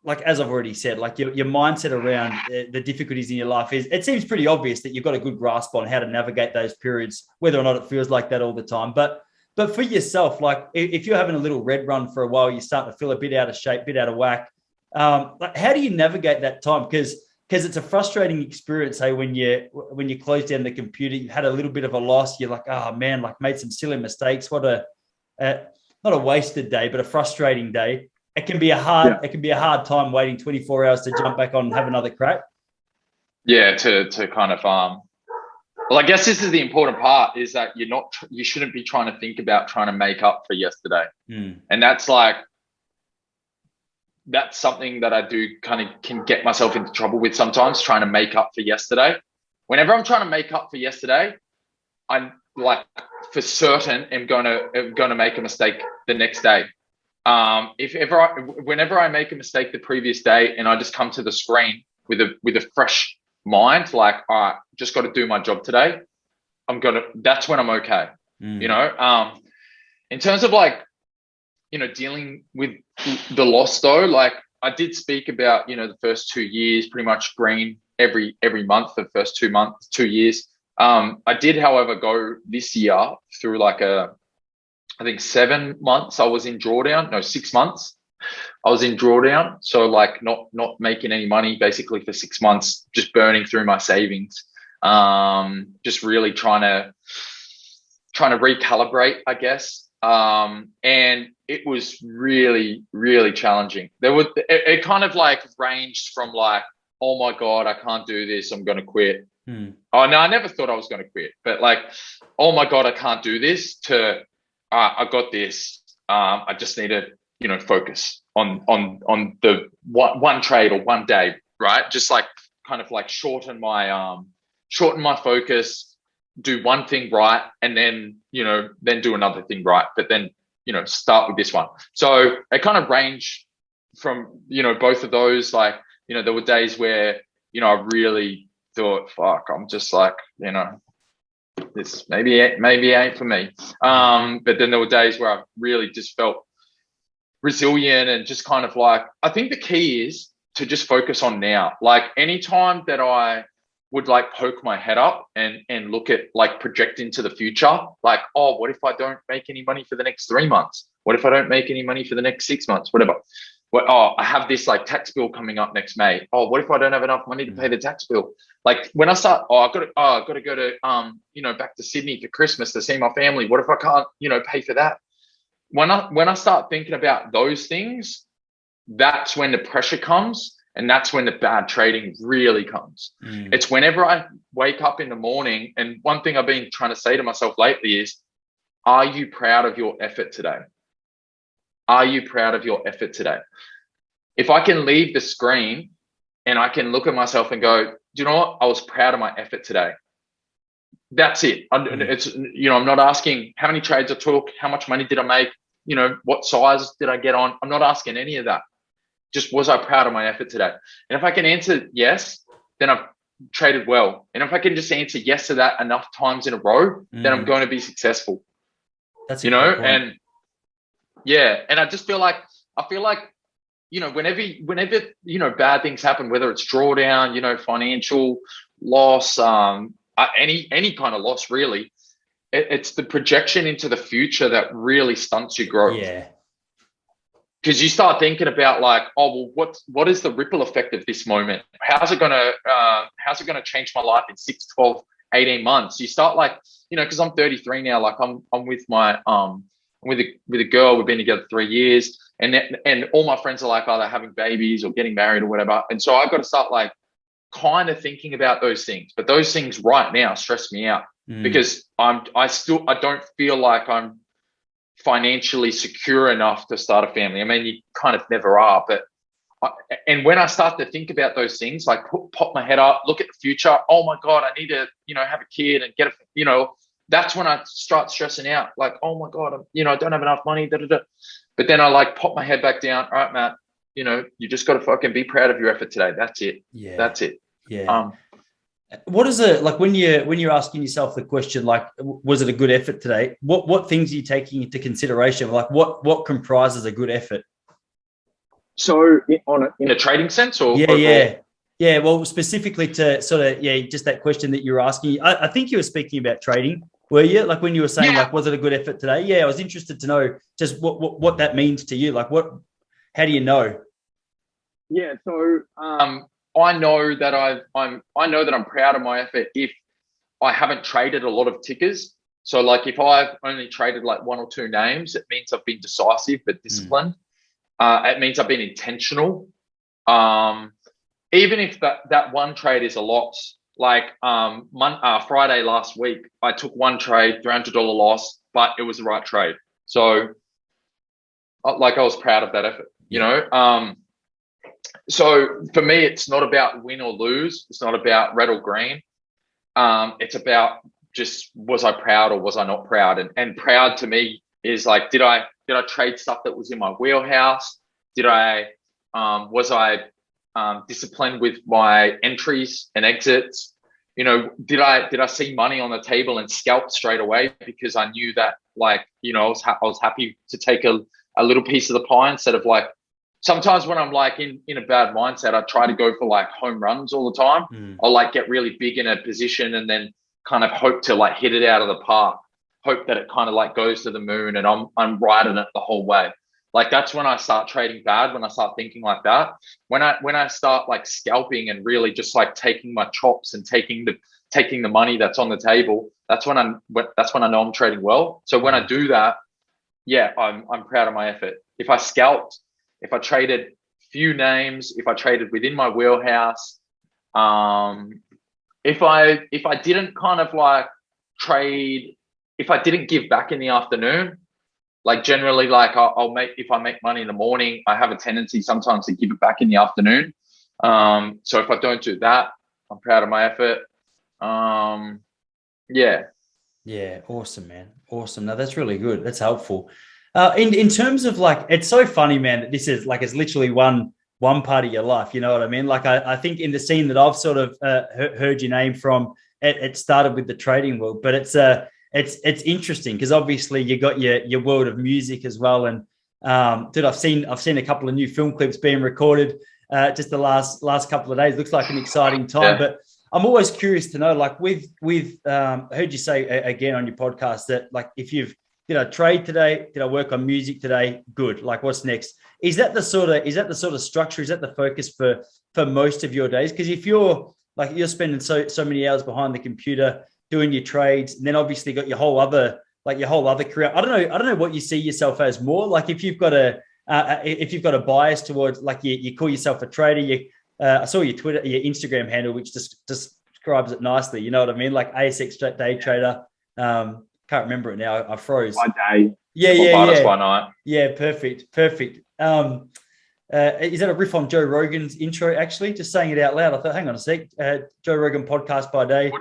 like, as I've already said, like your mindset around the difficulties in your life it seems pretty obvious that you've got a good grasp on how to navigate those periods, whether or not it feels like that all the time. But for yourself, like if you're having a little red run for a while, you're starting to feel a bit out of shape, bit out of whack. Like, how do you navigate that time? Because it's a frustrating experience. Hey, when you close down the computer, you had a little bit of a loss. You're like, oh man, like made some silly mistakes. What not a wasted day, but a frustrating day. It can be a hard time waiting 24 hours to jump back on and have another crack. Yeah, to kind of well, I guess this is the important part, is that you shouldn't be trying to think about trying to make up for yesterday. And that's something that I do kind of can get myself into trouble with sometimes, trying to make up for yesterday. Whenever I'm trying to make up for yesterday, I'm like for certain am going to make a mistake the next day. Whenever I make a mistake the previous day and I just come to the screen with a fresh mind, like, all right, just got to do my job today, that's when I'm okay. In terms of like, dealing with the loss though, like I did speak about, the first 2 years, pretty much green every month, the first 2 years. I did, however, go this year through like I think 7 months I was in drawdown. No, 6 months I was in drawdown. So like not making any money basically for 6 months, just burning through my savings. Just really trying to recalibrate, I guess. And it was really, really challenging. It kind of like ranged from like, oh my God, I can't do this, I'm going to quit. Oh no, I never thought I was going to quit, but like, oh my God, I can't do this, to I got this. I just need to, focus on the one trade or one day, right? Just like kind of like shorten my focus, do one thing right, and then do another thing right. But then, start with this one. So it kind of ranged from, both of those. Like, there were days where, I really thought, fuck, I'm just like, this maybe ain't for me. But then there were days where I really just felt resilient and just kind of like, I think the key is to just focus on now. Like anytime that I would like poke my head up and look at like project into the future, like, oh, what if I don't make any money for the next 3 months? What if I don't make any money for the next 6 months? Whatever. Oh, I have this like tax bill coming up next May. Oh, what if I don't have enough money to pay the tax bill? Like when I start, I've got to go to back to Sydney for Christmas to see my family. What if I can't, pay for that? When I start thinking about those things, that's when the pressure comes, and that's when the bad trading really comes. It's whenever I wake up in the morning, and one thing I've been trying to say to myself lately is, are you proud of your effort today? Are you proud of your effort today? If I can leave the screen and I can look at myself and go, do you know what? I was proud of my effort today. That's it. It's, I'm not asking how many trades I took, how much money did I make, what size did I get on? I'm not asking any of that. Just, was I proud of my effort today? And if I can answer yes, then I've traded well. And if I can just answer yes to that enough times in a row, then I'm going to be successful. That's and yeah. And I just feel like, whenever, bad things happen, whether it's drawdown, financial loss, any kind of loss really, it's the projection into the future that really stunts your growth. Yeah. Because you start thinking about like, oh, well, what is the ripple effect of this moment? How's it gonna change my life in 6, 12, 18 months? You start like, because I'm 33 now, like I'm with my with a girl, we've been together 3 years, and all my friends are like either having babies or getting married or whatever. And so I've got to start like kind of thinking about those things. But those things right now stress me out because I don't feel like I'm financially secure enough to start a family. I mean, you kind of never are, but and when I start to think about those things, like pop my head up, look at the future. Oh my God, I need to, have a kid and get that's when I start stressing out. Like, oh my God, I don't have enough money. Da, da, da. But then I like pop my head back down. All right, Matt, you just got to fucking be proud of your effort today. That's it. Yeah. That's it. Yeah. What is it like when you're asking yourself the question, like, was it a good effort today? What things are you taking into consideration? Like what comprises a good effort? So in a trading sense or yeah. Well, specifically to sort of, just that question that you're asking. I think you were speaking about trading, were you? Like when you were saying, like, was it a good effort today? Yeah, I was interested to know just what that means to you. Like how do you know? Yeah. So I know that I'm proud of my effort if I haven't traded a lot of tickers. So like if I've only traded like 1 or 2 names, it means I've been decisive but disciplined. It means I've been intentional. Even if that one trade is a loss, like Friday last week, I took one trade, $300 loss, but it was the right trade. So like I was proud of that effort, So for me, it's not about win or lose. It's not about red or green. It's about just, was I proud or was I not proud? And proud to me is like, did I trade stuff that was in my wheelhouse? Was I disciplined with my entries and exits? Did I see money on the table and scalp straight away because I knew that, like, I was happy to take a little piece of the pie instead of like, sometimes when I'm like in a bad mindset, I try to go for like home runs all the time. I'll like get really big in a position and then kind of hope to like hit it out of the park, hope that it kind of like goes to the moon and I'm riding it the whole way. Like that's when I start trading bad, when I start thinking like that. When I start like scalping and really just like taking my chops and taking the money that's on the table, that's when I know I'm trading well. So when I do that, I'm proud of my effort. If I scalped, if I traded few names, if I traded within my wheelhouse, if I didn't kind of like trade, if I didn't give back in the afternoon, like generally, like if I make money in the morning, I have a tendency sometimes to give it back in the afternoon. So if I don't do that, I'm proud of my effort. Yeah, awesome, man. Awesome. No, that's really good. That's helpful. In terms of like, it's so funny, man, that this is like, it's literally one part of your life. You know what I mean? Like, I think in the scene that I've sort of heard your name from, it started with the trading world, but it's interesting because obviously you got your world of music as well. And I've seen a couple of new film clips being recorded just the last couple of days. Looks like an exciting time, but I'm always curious to know, like with I heard you say again on your podcast that like if did I trade today? Did I work on music today? Good. Like what's next? Is that the sort of structure? Is that the focus for most of your days? Because if you're spending so many hours behind the computer doing your trades, and then obviously got your whole other career. I don't know what you see yourself as more. Like if you've got a bias towards, like you call yourself a trader. I saw your Instagram handle, which just describes it nicely. You know what I mean? Like ASX day trader. Can't remember it now. I froze. By day. Yeah. By night. Yeah, perfect. Is that a riff on Joe Rogan's intro? Actually, just saying it out loud. I thought, hang on a sec. Joe Rogan podcast by day. What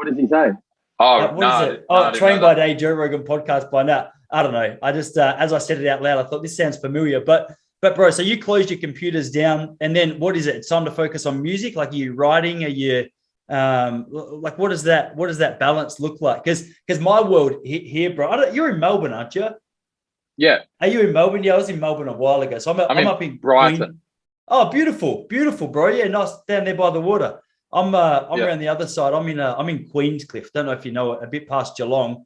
does he say? What is it? Train by day, Joe Rogan podcast by night. I don't know. I just as I said it out loud, I thought this sounds familiar. But bro, so you closed your computers down, and then what is it? It's time to focus on music. Like, are you writing? Are you like what does that balance look like? Because my world here, bro. You're in Melbourne, aren't you? Yeah. Are you in Melbourne? Yeah, I was in Melbourne a while ago. So I'm up in Brighton. Queen. Oh, beautiful, bro. Yeah, nice down there by the water. I'm around the other side. I'm in Queenscliff. Don't know if you know it, a bit past Geelong.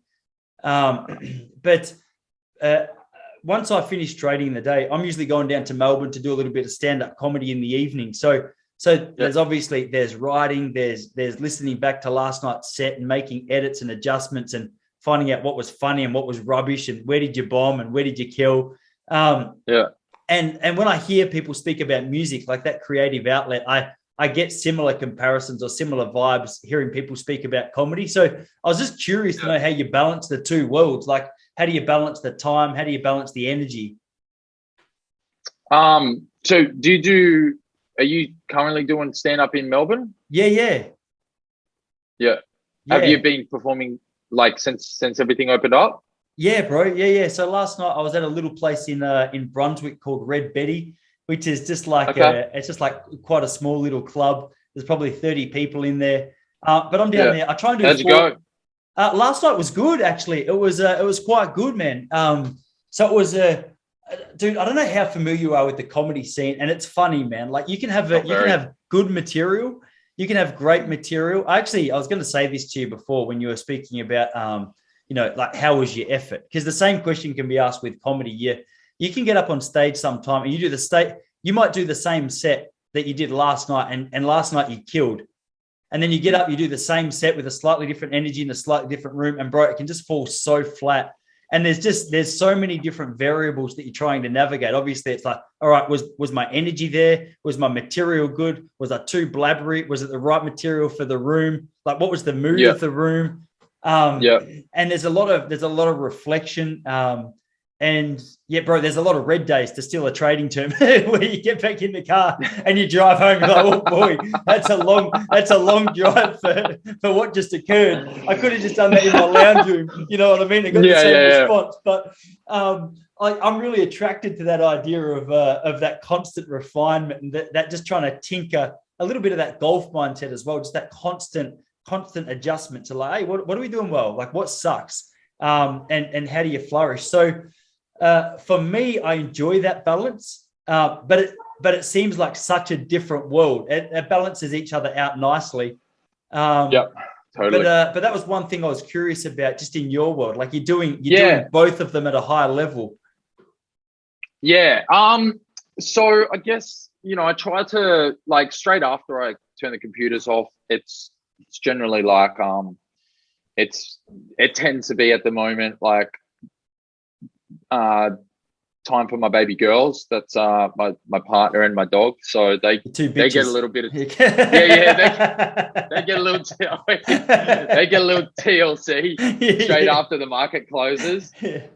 But once I finish trading in the day, I'm usually going down to Melbourne to do a little bit of stand-up comedy in the evening. So there's obviously there's writing, there's listening back to last night's set and making edits and adjustments and finding out what was funny and what was rubbish and where did you bomb and where did you kill. And when I hear people speak about music, like that creative outlet, I get similar comparisons or similar vibes hearing people speak about comedy. So I was just curious to know how you balance the two worlds. Like, how do you balance the time? How do you balance the energy? So are you currently doing stand-up in Melbourne? Yeah. Have you been performing like since everything opened up? Yeah, bro. Yeah. So last night I was at a little place in Brunswick called Red Betty, which is just like it's just like quite a small little club. There's probably 30 people in there. But I'm down there. I try and do. How'd you go? Last night was good, actually. It was quite good, man. So it was dude, I don't know how familiar you are with the comedy scene, and it's funny, man. Like you can have good material, you can have great material. I was going to say this to you before when you were speaking about like how was your effort? Because the same question can be asked with comedy. You can get up on stage sometime and you might do the same set that you did last night, and last night you killed. And then you get up, you do the same set with a slightly different energy in a slightly different room, and bro, it can just fall so flat. And there's so many different variables that you're trying to navigate. Obviously, it's like, all right, was my energy there? Was my material good? Was I too blabbery? Was it the right material for the room? Like, what was the mood of the room? And there's a lot of reflection. And yeah, bro, there's a lot of red days, to steal a trading term, where you get back in the car and you drive home. You're like, oh boy, that's a long drive for what just occurred. I could have just done that in my lounge room. You know what I mean? I got the same response. But I'm really attracted to that idea of that constant refinement and that just trying to tinker a little bit of that golf mindset as well. Just that constant adjustment to like, hey, what are we doing well? Like, what sucks? And how do you flourish? So for me, I enjoy that balance, but it seems like such a different world. It balances each other out nicely. Totally. But that was one thing I was curious about, just in your world. Like you're doing both of them at a high level. Yeah. So I guess I try to, like, straight after I turn the computers off, it's generally like it tends to be at the moment like time for my baby girls. That's my partner and my dog. So they get a little bit of they get a little they get a little TLC straight after the market closes.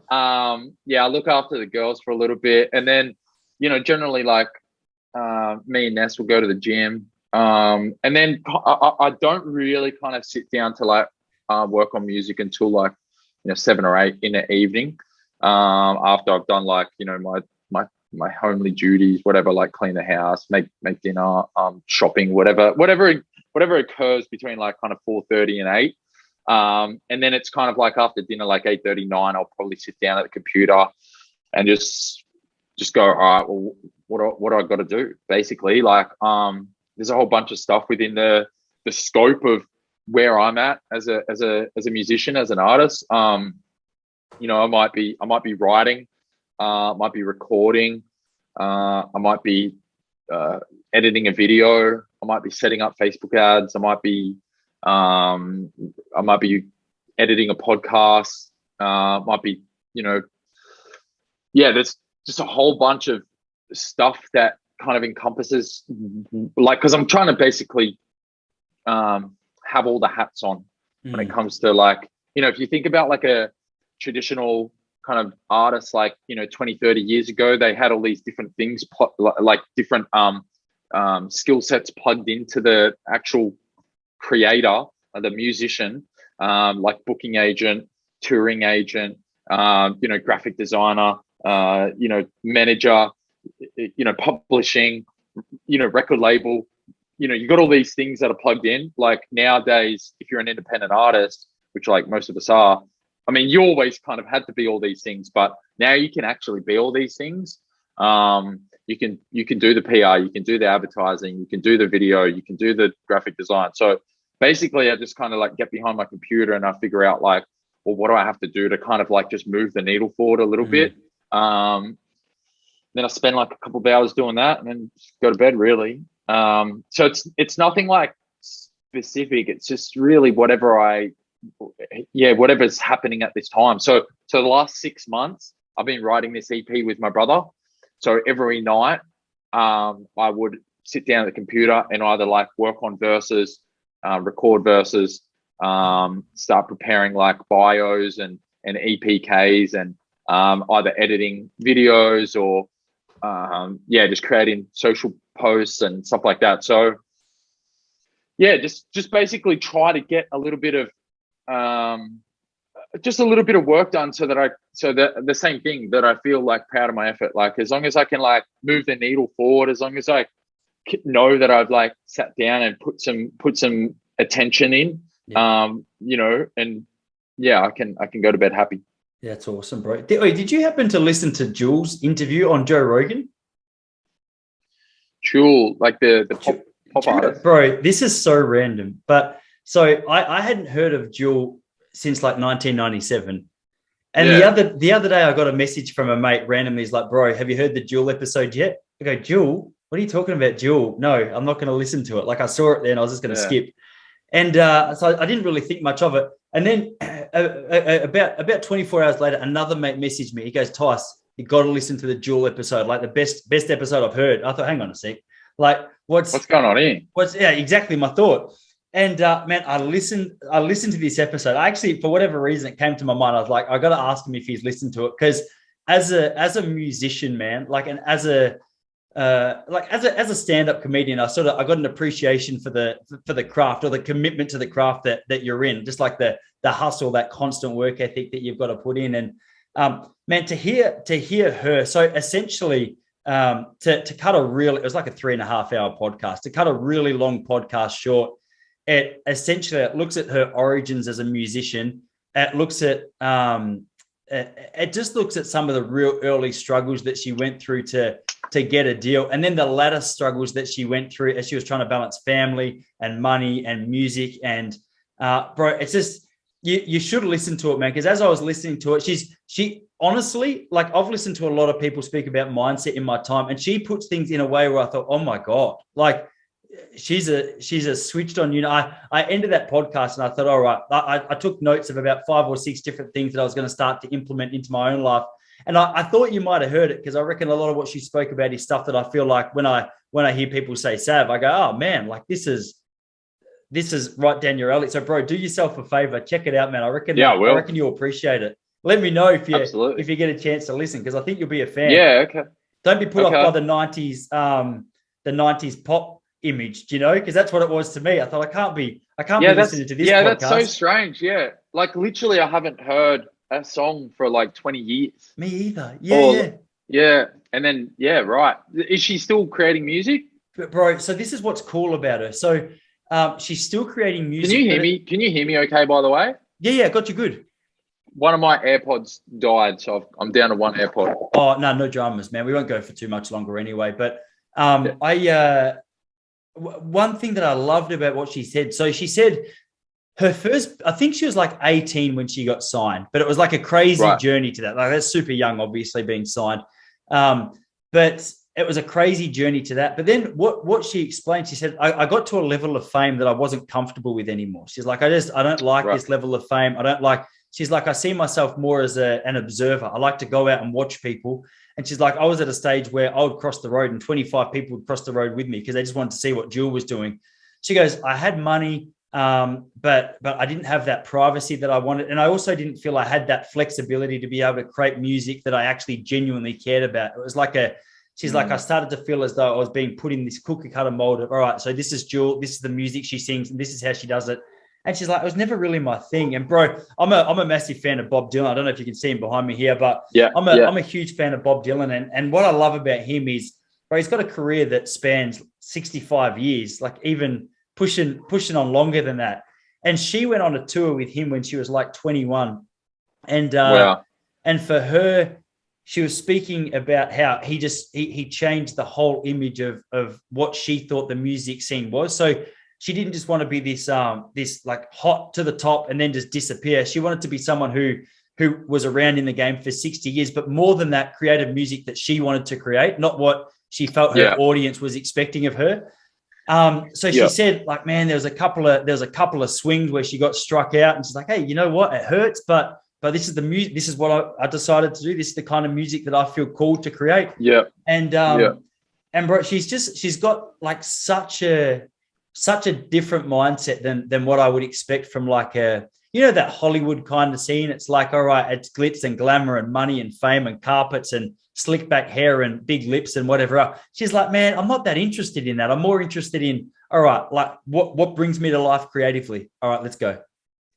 I look after the girls for a little bit, and then generally like me and Ness will go to the gym, and then I don't really kind of sit down to like work on music until like 7 or 8 in the evening, after I've done like my homely duties, whatever, like clean the house, make dinner, shopping, whatever occurs between like kind of 4:30 and 8, and then it's kind of like after dinner, like 8:39, I'll probably sit down at the computer and just go, all right, well, what do I got to do? Basically, like there's a whole bunch of stuff within the scope of where I'm at as a musician, as an artist. I might be writing, might be recording, I might be editing a video, I might be setting up Facebook ads, I might be editing a podcast, might be there's just a whole bunch of stuff that kind of encompasses, like, because I'm trying to basically have all the hats on when it comes to, like, if you think about like a traditional kind of artist, like 20-30 years ago, they had all these different things, like different skill sets plugged into the actual creator, the musician, like booking agent, touring agent, graphic designer, manager, publishing, record label. You got all these things that are plugged in. Like nowadays, if you're an independent artist, which like most of us are, I mean, you always kind of had to be all these things, but now you can actually be all these things. You can do the PR, you can do the advertising, you can do the video, you can do the graphic design. So basically, I just kind of like get behind my computer and I figure out like, what do I got to do? Basically, like, what do I have to do to kind of like just move the needle forward a little bit. Then I spend like a couple of hours doing that and then go to bed really. So it's nothing like specific. It's just really whatever's happening at this time. So the last 6 months, I've been writing this EP with my brother. So every night, I would sit down at the computer and either like work on verses, record verses, start preparing like bios and EPKs and either editing videos or just creating social posts and stuff like that. So yeah, just basically try to get a little bit of just a little bit of work done so that the same thing, that I feel like proud of my effort. Like as long as I can like move the needle forward, as long as I know that I've like sat down and put some attention in, and I can go to bed happy. Yeah, that's awesome, bro. Did you happen to listen to Jules' interview on Joe Rogan? Jewel, like the pop artist. Bro, this is so random. But so I hadn't heard of Jewel since like 1997. And the other day I got a message from a mate randomly. He's like, bro, have you heard the Jewel episode yet? I go, Jewel? What are you talking about, Jewel? No, I'm not going to listen to it. Like I saw it there and I was just going to skip. And so I didn't really think much of it. And then about 24 hours later, another mate messaged me. He goes, Tice, you got to listen to the Jewel episode, like the best episode I've heard. I thought, hang on a sec. Like what's going on here? Exactly my thought. And man, I listened to this episode. I actually, for whatever reason, it came to my mind. I was like, I got to ask him if he's listened to it. Because as a musician, man, like, and as a stand-up comedian, I got an appreciation for the craft, or the commitment to the craft that you're in, just like the hustle, that constant work ethic that you've got to put in. And man, to hear her, so essentially to cut it was like a 3.5 hour podcast, to cut a really long podcast short. It looks at her origins as a musician. It looks at it just looks at some of the real early struggles that she went through to get a deal, and then the latter struggles that she went through as she was trying to balance family and money and music. And bro, it's just you should listen to it, man, because as I was listening to it, she honestly, like, I've listened to a lot of people speak about mindset in my time, and she puts things in a way where I thought, oh my God, like she's a switched on, I ended that podcast and I thought, all right, I took notes of about 5 or 6 different things that I was going to start to implement into my own life. And I thought you might have heard it, because I reckon a lot of what she spoke about is stuff that I feel like when I hear people say Sav, I go, oh man, like this is right down your alley. So bro, do yourself a favor, check it out, man. I reckon you'll appreciate it. Let me know if you get a chance to listen, because I think you'll be a fan. Yeah, okay. Don't be put off by the 90s pop image, because that's what it was to me. I thought I can't be listening to this podcast. That's so strange. Yeah, like literally I haven't heard a song for like 20 years. Me either. Yeah. And then right, is she still creating music? But bro, so this is what's cool about her. So she's still creating music. Can you hear me okay, by the way? Yeah, got you good. One of my AirPods died, so I'm down to one AirPod. Oh, no dramas, man. We won't go for too much longer anyway. But one thing that I loved about what she said, so she said her first, I think she was like 18 when she got signed, but it was like a crazy journey to that. Like, that's super young, obviously, being signed. But it was a crazy journey to that. But then what she explained, she said, I got to a level of fame that I wasn't comfortable with anymore. She's like, I don't like this level of fame. She's like, I see myself more as an observer. I like to go out and watch people. And she's like, I was at a stage where I would cross the road and 25 people would cross the road with me because they just wanted to see what Jewel was doing. She goes, I had money, but I didn't have that privacy that I wanted. And I also didn't feel I had that flexibility to be able to create music that I actually genuinely cared about. It was like she's like, I started to feel as though I was being put in this cookie cutter mold of, all right, so this is Jewel, this is the music she sings, and this is how she does it. And she's like, it was never really my thing. And bro, I'm a massive fan of Bob Dylan. I don't know if you can see him behind me here, but I'm a huge fan of Bob Dylan. And what I love about him is, bro, he's got a career that spans 65 years, like even pushing on longer than that. And she went on a tour with him when she was like 21. And and for her, she was speaking about how he changed the whole image of what she thought the music scene was. So she didn't just want to be this like hot to the top and then just disappear. She wanted to be someone who was around in the game for 60 years, but more than that, created music that she wanted to create, not what she felt her audience was expecting of her. So she said, like, man, there was a couple of swings where she got struck out, and she's like, hey, you know what? It hurts, but this is the music. This is what I decided to do. This is the kind of music that I feel called to create. Yeah. And bro, she's got like such a different mindset than what I would expect from like that Hollywood kind of scene. It's like, all right, it's glitz and glamour and money and fame and carpets and slick back hair and big lips and whatever else. She's like, man, I'm not that interested in that. I'm more interested in, all right, like what brings me to life creatively. All right, let's go.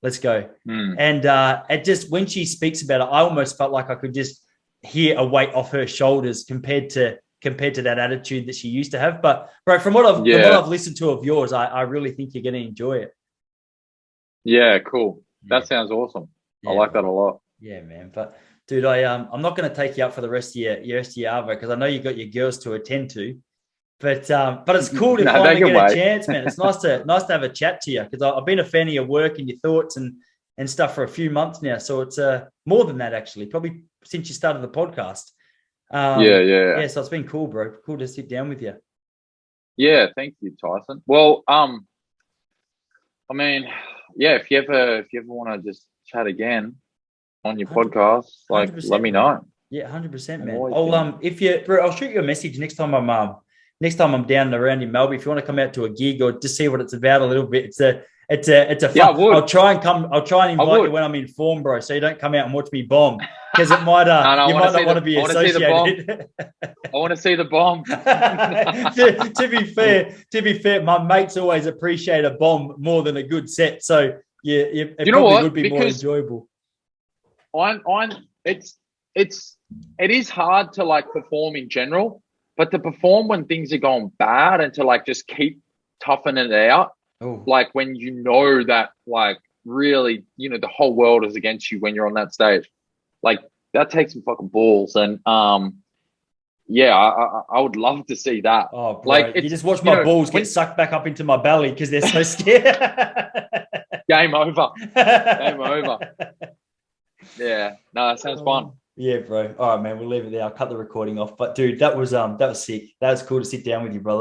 And it just, when she speaks about it, I almost felt like I could just hear a weight off her shoulders compared to that attitude that she used to have. But bro, from what I've listened to of yours, I really think you're going to enjoy it. Yeah, cool. That sounds awesome. I like that a lot. Yeah, man. But dude, I'm not going to take you up for the rest of your Arvo, because I know you got your girls to attend to. But it's cool to finally get a chance, man. It's nice to have a chat to you, because I've been a fan of your work and your thoughts and stuff for a few months now. So it's more than that, actually, probably since you started the podcast. Yeah. So it's been cool, bro. Cool to sit down with you. Yeah, thank you, Tyson. Well, I mean, yeah, if you ever want to just chat again on your podcast, like, let me know. Yeah, 100%, man. I'll shoot you a message next time I'm down around in Melbourne. If you want to come out to a gig or just see what it's about a little bit, it's a fun. Yeah, I would. I'll try and invite you when I'm in form, bro, so you don't come out and watch me bomb, because it might you might not want to be associated. I want to see the bomb. to be fair, my mates always appreciate a bomb more than a good set. So yeah, it probably would be more enjoyable. It is hard to like perform in general, but to perform when things are going bad and to like just keep toughing it out. Oh. Like when you know that like really, the whole world is against you when you're on that stage, like that takes some fucking balls. And I would love to see that. Oh, bro. Like you just watch my balls get sucked back up into my belly because they're so scared. Game over. Game over. Yeah, no, that sounds fun. Yeah, bro. All right, man. We'll leave it there. I'll cut the recording off. But dude, that was sick. That was cool to sit down with you, brother.